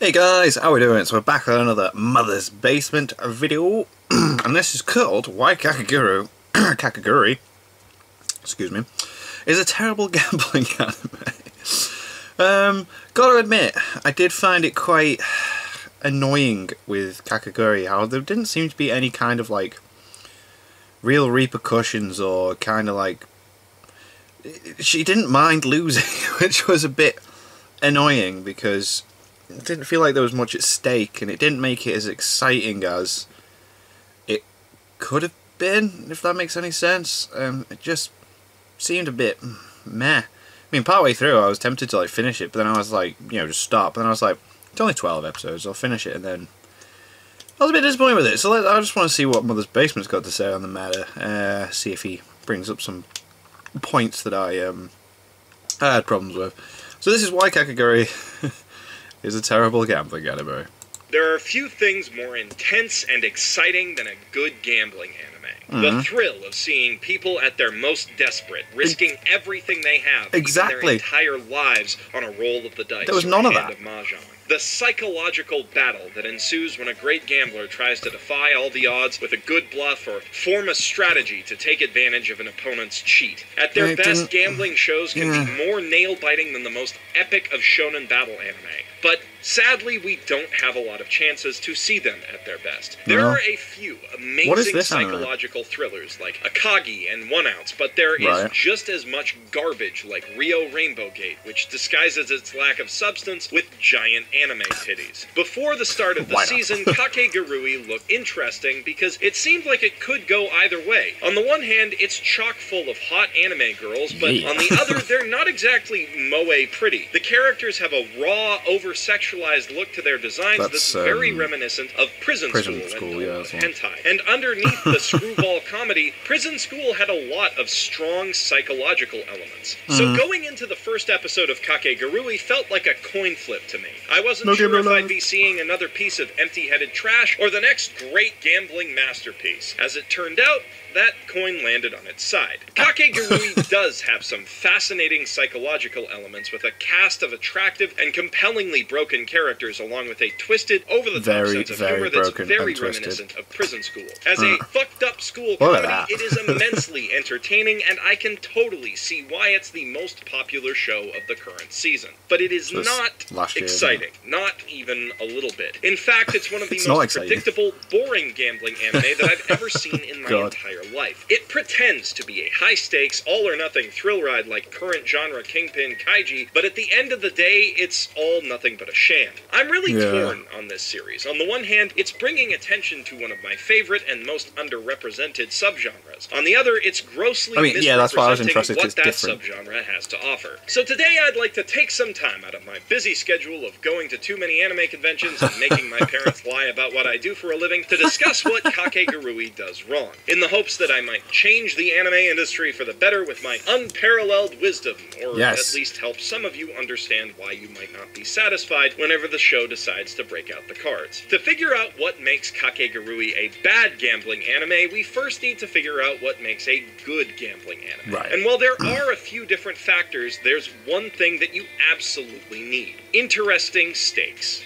Hey guys, how we doing? So we're back with another Mother's Basement video, and this is called Why Kakegurui, excuse me, is a terrible gambling anime. Gotta admit, I did find it quite annoying with Kakegurui, how there didn't seem to be any kind of like real repercussions or kind of like, she didn't mind losing, which was a bit annoying because it didn't feel like there was much at stake, and it didn't make it as exciting as it could have been, if that makes any sense. It just seemed a bit meh. I mean, partway through I was tempted to like finish it, but then I was like, you know, just stop. But then I was like, it's only 12 episodes, I'll finish it. And then I was a bit disappointed with it, so I just want to see what Mother's Basement's got to say on the matter. See if he brings up some points that I had problems with. So this is why Kakegurui is a terrible gambling anime. There are few things more intense and exciting than a good gambling anime. The thrill of seeing people at their most desperate, risking everything they have, even their entire lives, on a roll of the dice. There was none of that. Of mahjong. The psychological battle that ensues when a great gambler tries to defy all the odds with a good bluff or form a strategy to take advantage of an opponent's cheat. At their best, gambling shows can be more nail-biting than the most epic of shonen battle anime. But sadly, we don't have a lot of chances to see them at their best. There are a few amazing psychological thrillers like Akagi and 1 Ounce, but there is just as much garbage like Rio Rainbow Gate, which disguises its lack of substance with giant anime titties. Before the start of the season, Kakegurui looked interesting because it seemed like it could go either way. On the one hand, it's chock full of hot anime girls, but on the other, they're not exactly moe pretty. The characters have a raw, over-sexualized look to their designs that's very reminiscent of Prison School and hentai. And underneath the screwball comedy, Prison School had a lot of strong psychological elements. So going into the first episode of Kakegurui felt like a coin flip to me. I wasn't sure if I'd be seeing another piece of empty-headed trash or the next great gambling masterpiece. As it turned out, that coin landed on its side. Kakegurui does have some fascinating psychological elements with a cast of attractive and compellingly broken characters along with a twisted, over-the-top sense of humor that's very reminiscent of Prison School. As a fucked-up school comedy, it is immensely entertaining, and I can totally see why it's the most popular show of the current season. But it is not exciting. Not even a little bit. In fact, it's one of the most predictable, boring gambling anime that I've ever seen in my entire life. It pretends to be a high-stakes, all-or-nothing thrill ride like current genre Kingpin Kaiji, but at the end of the day, it's all nothing but a sham. I'm really torn on this series. On the one hand, it's bringing attention to one of my favorite and most underrepresented subgenres. On the other, it's grossly misrepresenting what that subgenre has to offer. So today I'd like to take some time out of my busy schedule of going to too many anime conventions and making my parents lie about what I do for a living to discuss what Kakegurui does wrong, in the hopes that I might change the anime industry for the better with my unparalleled wisdom, or at least help some of you understand why you might not be satisfied whenever the show decides to break out the cards. To figure out what makes Kakegurui a bad gambling anime, we first need to figure out what makes a good gambling anime. And while there are a few different factors, there's one thing that you absolutely need. Interesting stakes.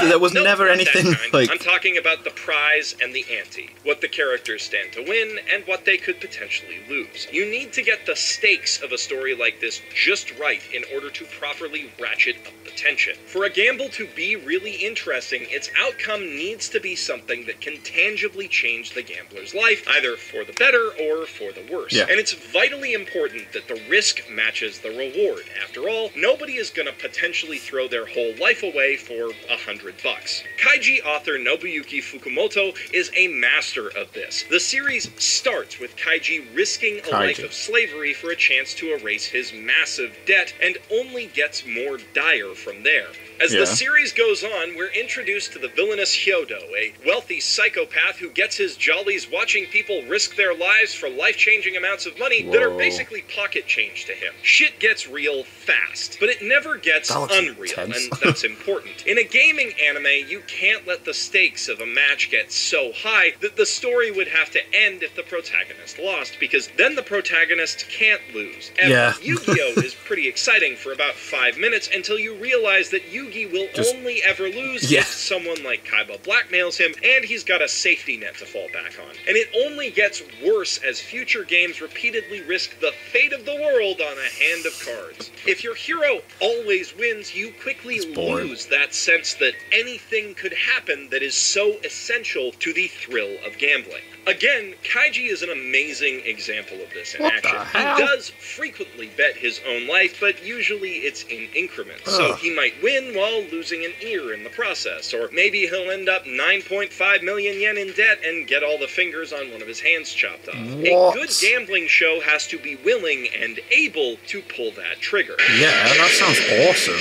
There was never anything like... I'm talking about the prize and the ante. What the characters stand to win, and what they could potentially lose. You need to get the stakes of a story like this just right in order to properly ratchet up the tension. For a gamble to be really interesting, its outcome needs to be something that can tangibly change the gambler's life, either for the better or for the worse. And it's vitally important that the risk matches the reward. After all, nobody is going to potentially throw their whole life away for $100. Kaiji author Nobuyuki Fukumoto is a master of this. The series starts with Kaiji risking a life of slavery for a chance to erase his massive debt, and only gets more dire from there. As the series goes on, we're introduced to the villainous Hyodo, a wealthy psychopath who gets his jollies watching people risk their lives for life-changing amounts of money that are basically pocket change to him. Shit gets real fast, but it never gets unreal, and that's important. In a gaming anime, you can't let the stakes of a match get so high that the story would have to end if the protagonist lost, because then the protagonist can't lose. Yu-Gi-Oh! Is pretty exciting for about 5 5 minutes until you realize that Yugi will only ever lose if someone like Kaiba blackmails him and he's got a safety net to fall back on. And it only gets worse as future games repeatedly risk the fate of the world on a hand of cards. If your hero always wins, you quickly lose that sense that anything could happen that is so essential to the thrill of gambling. Again, Kaiji is an amazing example of this in action. He does frequently bet his own life, but usually it's in increments. So he might win while losing an ear in the process, or maybe he'll end up 9.5 million yen in debt and get all the fingers on one of his hands chopped off. A good gambling show has to be willing and able to pull that trigger. Yeah, that sounds awesome.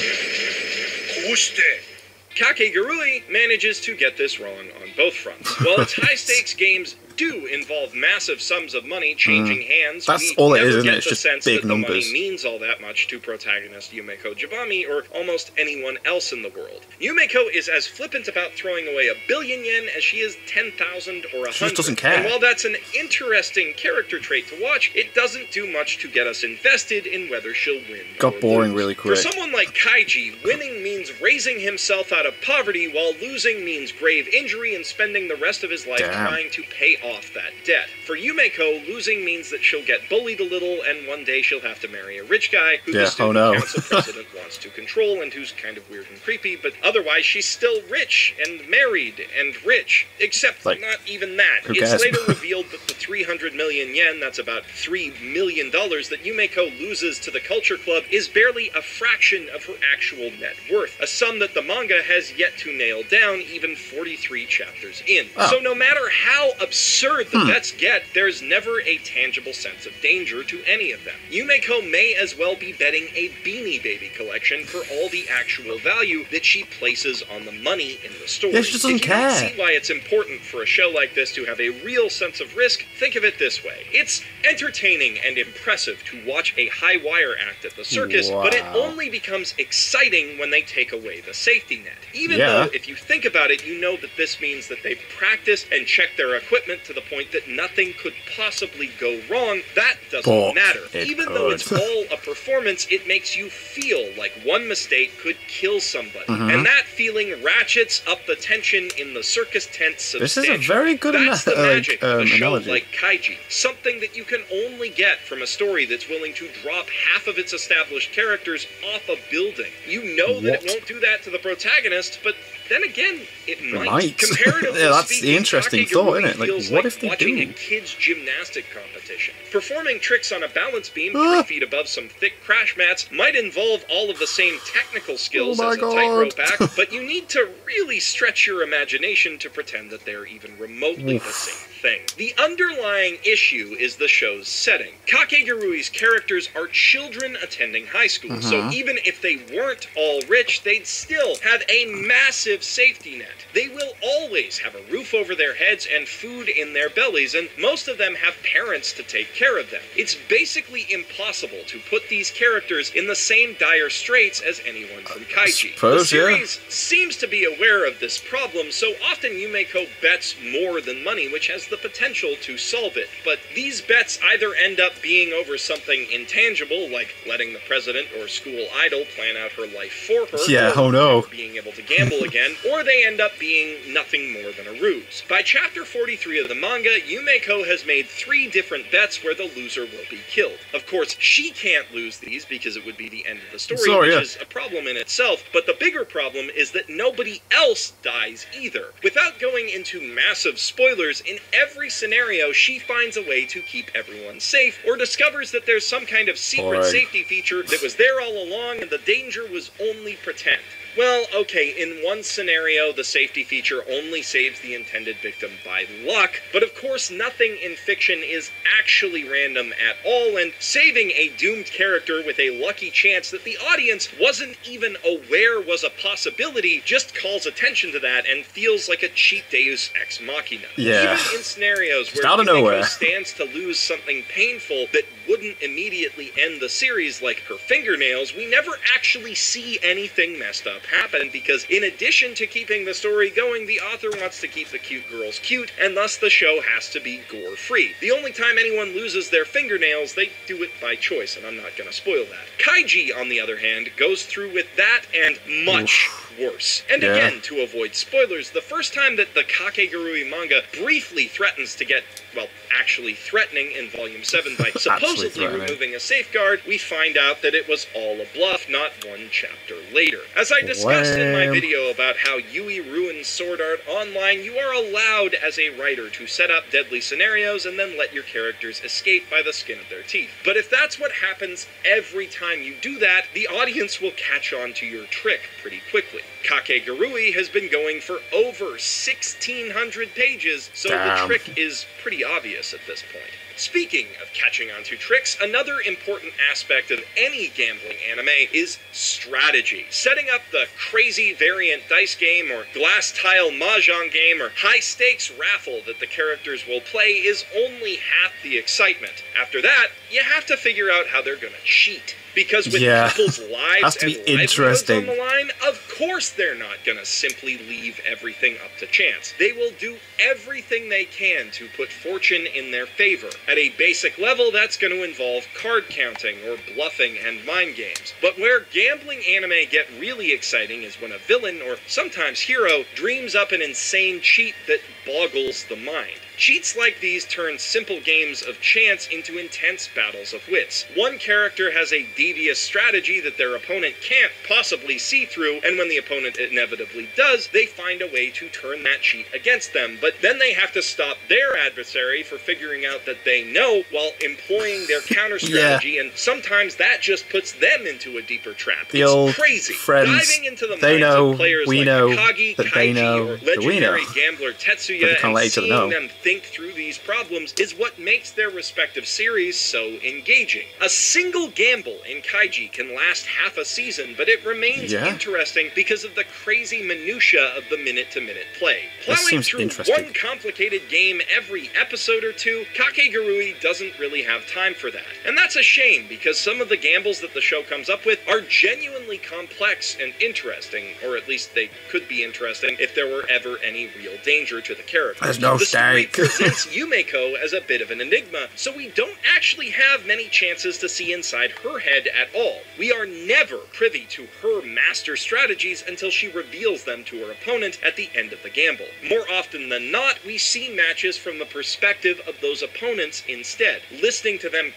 Kakegurui manages to get this wrong on both fronts. While its high-stakes games do involve massive sums of money changing hands, that's we all it never is, isn't get it? It's the just sense big that numbers. the money means all that much to protagonist Yumeko Jabami or almost anyone else in the world. Yumeko is as flippant about throwing away 1 billion yen as she is 10,000 or 100. She just doesn't care. And while that's an interesting character trait to watch, it doesn't do much to get us invested in whether she'll win Got or boring lose. really quick. For someone like Kaiji, winning means raising himself out of poverty, while losing means grave injury and spending the rest of his life trying to pay off that debt. For Yumeko, losing means that she'll get bullied a little, and one day she'll have to marry a rich guy who the student council president wants to control and who's kind of weird and creepy, but otherwise she's still rich and married and rich. Except not even that. It's later revealed that the 300 million yen, that's about $3 million, that Yumeko loses to the Culture Club is barely a fraction of her actual net worth, a sum that the manga has yet to nail down even 43 chapters in. So no matter how absurd the bets get, there's never a tangible sense of danger to any of them. Yumeko may as well be betting a Beanie Baby collection for all the actual value that she places on the money in the story. Yeah, she doesn't care. If you don't see why it's important for a show like this to have a real sense of risk, think of it this way. It's entertaining and impressive to watch a high wire act at the circus, but it only becomes exciting when they take away the safety net. Even though, if you think about it, you know that this means that they've practiced and checked their equipment to the point that nothing could possibly go wrong. That doesn't matter. Even though it's all a performance, it makes you feel like one mistake could kill somebody. And that feeling ratchets up the tension in the circus tent substantially. This is a very good That's the magic of a show analogy. like Kaiji. Something that you can only get from a story that's willing to drop half of its established characters off a building. You know that it won't do that to the protagonist, but then again, it might. Comparatively that's speaking, the interesting thought, isn't it? Like, feels what if they watching do? a kid's gymnastic competition. Performing tricks on a balance beam 3 feet above some thick crash mats might involve all of the same technical skills as a tightrope act, but you need to really stretch your imagination to pretend that they're even remotely the same thing. The underlying issue is the show's setting. Kakegurui's characters are children attending high school, so even if they weren't all rich, they'd still have a massive safety net. They will always have a roof over their heads and food in their bellies, and most of them have parents to take care of them. It's basically impossible to put these characters in the same dire straits as anyone from Kaiji. The series seems to be aware of this problem, so often Yumeko bets more than money, which has the potential to solve it. But these bets either end up being over something intangible, like letting the president or school idol plan out her life for her, or being able to gamble again, or they end up being nothing more than a ruse. By chapter 43 of the manga, Yumeko has made 3 different bets where the loser will be killed. Of course, she can't lose these because it would be the end of the story, which is a problem in itself, but the bigger problem is that nobody else dies either. Without going into massive spoilers, in every scenario she finds a way to keep everyone safe, or discovers that there's some kind of secret safety feature that was there all along and the danger was only pretend. Well, okay, in one scenario, the safety feature only saves the intended victim by luck, but of course nothing in fiction is actually random at all, and saving a doomed character with a lucky chance that the audience wasn't even aware was a possibility just calls attention to that and feels like a cheap Deus Ex Machina. Even in scenarios where Yumeko stands to lose something painful that wouldn't immediately end the series, like her fingernails, we never actually see anything messed up happen, because in addition to keeping the story going, the author wants to keep the cute girls cute, and thus the show has to be gore-free. The only time anyone loses their fingernails, they do it by choice, and I'm not gonna spoil that. Kaiji, on the other hand, goes through with that and much worse. And again, to avoid spoilers, the first time that the Kakegurui manga briefly threatens to get, well, actually threatening in Volume 7 by supposedly removing a safeguard, we find out that it was all a bluff not one chapter later. As I discussed in my video about how Yui ruins sword art online, you are allowed as a writer to set up deadly scenarios and then let your characters escape by the skin of their teeth. But if that's what happens every time you do that, the audience will catch on to your trick pretty quickly. Kakegurui has been going for over 1,600 pages, so the trick is pretty obvious at this point. Speaking of catching on to tricks, another important aspect of any gambling anime is strategy. Setting up the crazy variant dice game or glass tile mahjong game or high-stakes raffle that the characters will play is only half the excitement. After that, you have to figure out how they're gonna cheat. Because with people's lives and livelihoods on the line, of course they're not gonna simply leave everything up to chance. They will do everything they can to put fortune in their favor. At a basic level, that's going to involve card counting or bluffing and mind games. But where gambling anime get really exciting is when a villain, or sometimes hero, dreams up an insane cheat that boggles the mind. Cheats like these turn simple games of chance into intense battles of wits. One character has a devious strategy that their opponent can't possibly see through, and when the opponent inevitably does, they find a way to turn that cheat against them. But then they have to stop their adversary for figuring out that they know while employing their counter strategy, and sometimes that just puts them into a deeper trap. The it's old crazy. Friends, Diving into the they minds know, of players we like know, Akagi, that they Kaiji, know, or that we know. legendary gambler Tetsuya, and seeing them think through these problems is what makes their respective series so engaging. A single gamble in Kaiji can last half a season, but it remains interesting because of the crazy minutia of the minute-to-minute play. Plowing through one complicated game every episode or two, Kakegurui doesn't really have time for that. And that's a shame, because some of the gambles that the show comes up with are genuinely complex and interesting, or at least they could be interesting if there were ever any real danger to the characters. There's no The story stake. presents Yumeko as a bit of an enigma, so we don't actually have many chances to see inside her head at all. We are never privy to her master strategies until she reveals them to her opponent at the end of the gamble. More often than not, we see matches from the perspective of those opponents instead, listening to them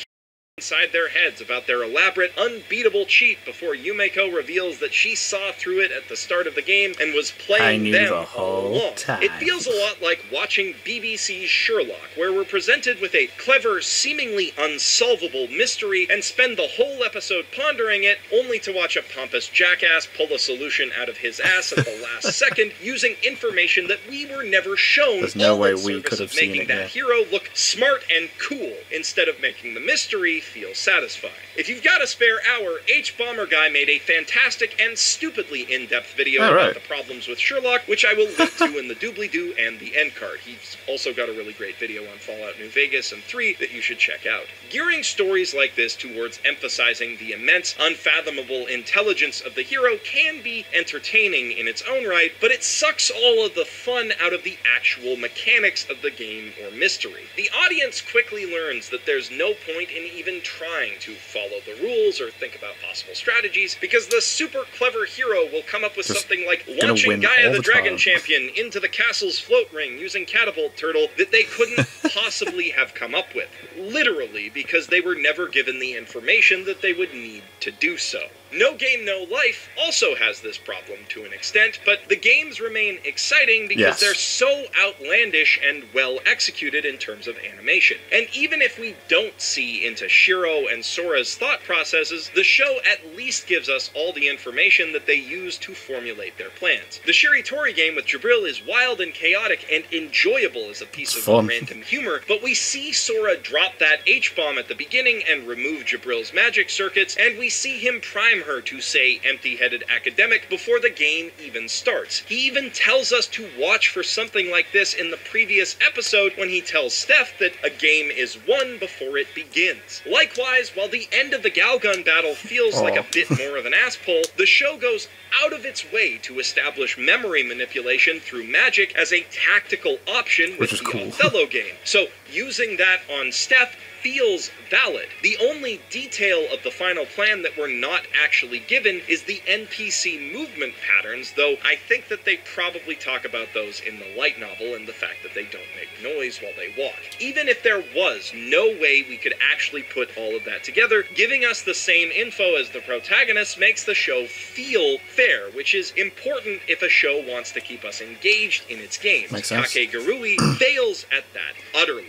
inside their heads about their elaborate, unbeatable cheat before Yumeko reveals that she saw through it at the start of the game and was playing them all along. It feels a lot like watching BBC's Sherlock, where we're presented with a clever, seemingly unsolvable mystery and spend the whole episode pondering it, only to watch a pompous jackass pull a solution out of his ass at the last second, using information that we were never shown. There's no way we could have seen making that hero look smart and cool, instead of making the mystery feel satisfying. If you've got a spare hour, H-Bomber Guy made a fantastic and stupidly in-depth video about the problems with Sherlock, which I will link to in the doobly-doo and the end card. He's also got a really great video on Fallout New Vegas and 3 that you should check out. Gearing stories like this towards emphasizing the immense, unfathomable intelligence of the hero can be entertaining in its own right, but it sucks all of the fun out of the actual mechanics of the game or mystery. The audience quickly learns that there's no point in even trying to follow the rules or think about possible strategies, because the super clever hero will come up with something like launching Gaia the Dragon Champion into the castle's float ring using Catapult Turtle that they couldn't possibly have come up with. Literally, because they were never given the information that they would need to do so. No Game, No Life also has this problem to an extent, but the games remain exciting because they're so outlandish and well executed in terms of animation. And even if we don't see into Shiro and Sora's thought processes, the show at least gives us all the information that they use to formulate their plans. The Shiritori game with Jabril is wild and chaotic and enjoyable as a piece of random humor, but we see Sora drop that H-bomb at the beginning and remove Jabril's magic circuits, and we see him prime program her to say empty-headed academic before the game even starts. He even tells us to watch for something like this in the previous episode when he tells Steph that a game is won before it begins. Likewise, while the end of the Galgun battle feels like a bit more of an ass pull, the show goes out of its way to establish memory manipulation through magic as a tactical option with the Othello game. So using that on Steph feels valid. The only detail of the final plan that we're not actually given is the NPC movement patterns, though I think that they probably talk about those in the light novel and the fact that they don't make noise while they walk. Even if there was no way we could actually put all of that together, giving us the same info as the protagonist makes the show feel fair, which is important if a show wants to keep us engaged in its games. Kakegurui fails at that utterly,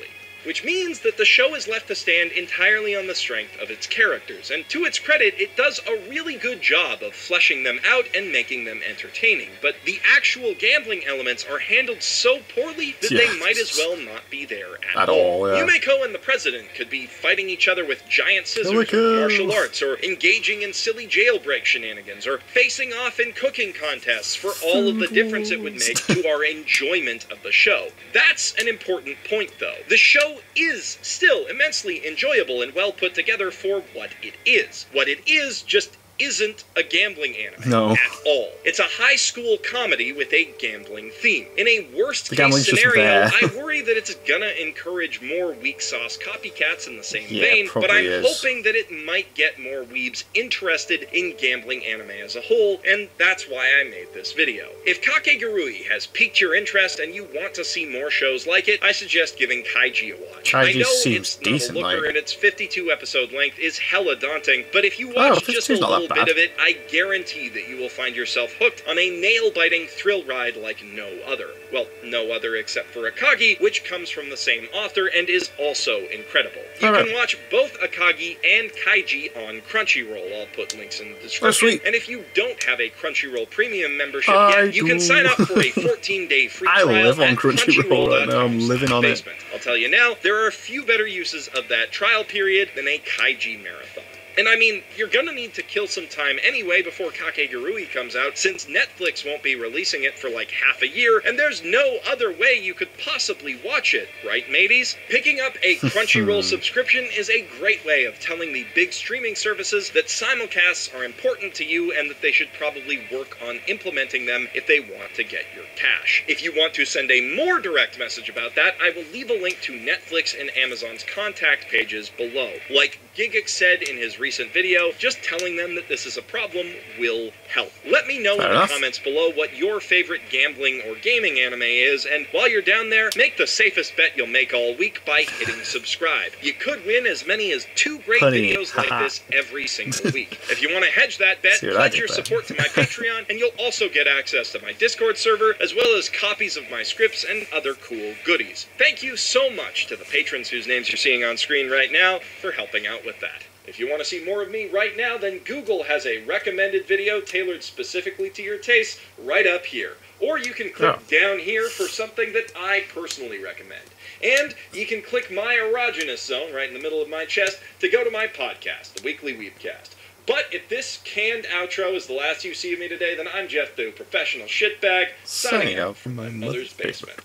which means that the show is left to stand entirely on the strength of its characters, and to its credit, it does a really good job of fleshing them out and making them entertaining, but the actual gambling elements are handled so poorly that they might as well not be there at all. Yumeko and the President could be fighting each other with giant scissors or martial arts, or engaging in silly jailbreak shenanigans, or facing off in cooking contests for all of the difference it would make to our enjoyment of the show. That's an important point, though. The show is still immensely enjoyable and well put together for what it is. What it is just isn't a gambling anime at all. It's a high school comedy with a gambling theme. In a worst case scenario, I worry that it's gonna encourage more weak sauce copycats in the same vein, but I'm hoping that it might get more weebs interested in gambling anime as a whole, and that's why I made this video. If Kakegurui has piqued your interest and you want to see more shows like it, I suggest giving Kaiji a watch. I know it's not a looker and its 52 episode length is hella daunting, but if you watch just a little bit of it, I guarantee that you will find yourself hooked on a nail-biting thrill ride like no other. Well, no other except for Akagi, which comes from the same author and is also incredible. You can watch both Akagi and Kaiji on Crunchyroll. I'll put links in the description. And if you don't have a Crunchyroll Premium membership yet, you can sign up for a 14-day free trial I live on at Crunchyroll right now. I'm living on it. I'll tell you now, there are a few better uses of that trial period than a Kaiji marathon. And I mean, you're gonna need to kill some time anyway before Kakegurui comes out, since Netflix won't be releasing it for like half a year, and there's no other way you could possibly watch it, right mateys? Picking up a Crunchyroll subscription is a great way of telling the big streaming services that simulcasts are important to you and that they should probably work on implementing them if they want to get your cash. If you want to send a more direct message about that, I will leave a link to Netflix and Amazon's contact pages below. Like Giggix said in his recent video, just telling them that this is a problem will help. Let me know in the comments below what your favorite gambling or gaming anime is, and while you're down there, make the safest bet you'll make all week by hitting subscribe. You could win as many as 2 great videos like this every single week. If you want to hedge that bet, pledge your support to my Patreon, and you'll also get access to my Discord server, as well as copies of my scripts and other cool goodies. Thank you so much to the patrons whose names you're seeing on screen right now for helping out with that. If you want to see more of me right now, then Google has a recommended video tailored specifically to your taste right up here. Or you can click down here for something that I personally recommend. And you can click my erogenous zone right in the middle of my chest to go to my podcast, the Weekly Weebcast. But if this canned outro is the last you see of me today, then I'm Jeff the professional shitbag, signing out from my mother's basement.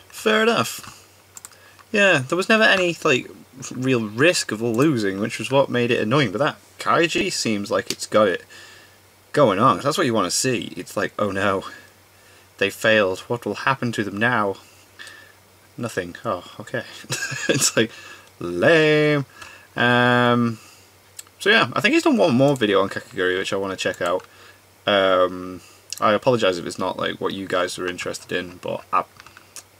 Fair enough. Yeah, there was never any, like, real risk of losing, which was what made it annoying, but that Kaiji seems like it's got it going on. That's what you want to see. It's like, oh no, they failed. What will happen to them now? Nothing. Oh, okay. It's like, lame. So yeah, I think he's done one more video on Kakegurui, which I want to check out. I apologise if it's not like what you guys are interested in, but I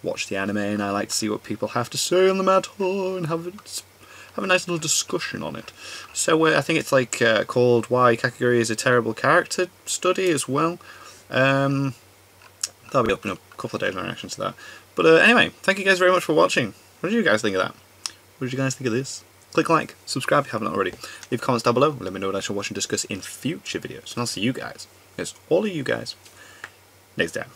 watch the anime and I like to see what people have to say on the matter and have a nice little discussion on it. So I think it's like called Why Kakegurui is a Terrible Character Study as well. That'll be up in a couple of days in reaction to that. But anyway, thank you guys very much for watching. What did you guys think of that? What did you guys think of this? Click like, subscribe if you haven't already. Leave comments down below. Let me know what I shall watch and discuss in future videos. And I'll see you guys, yes, all of you guys, next time.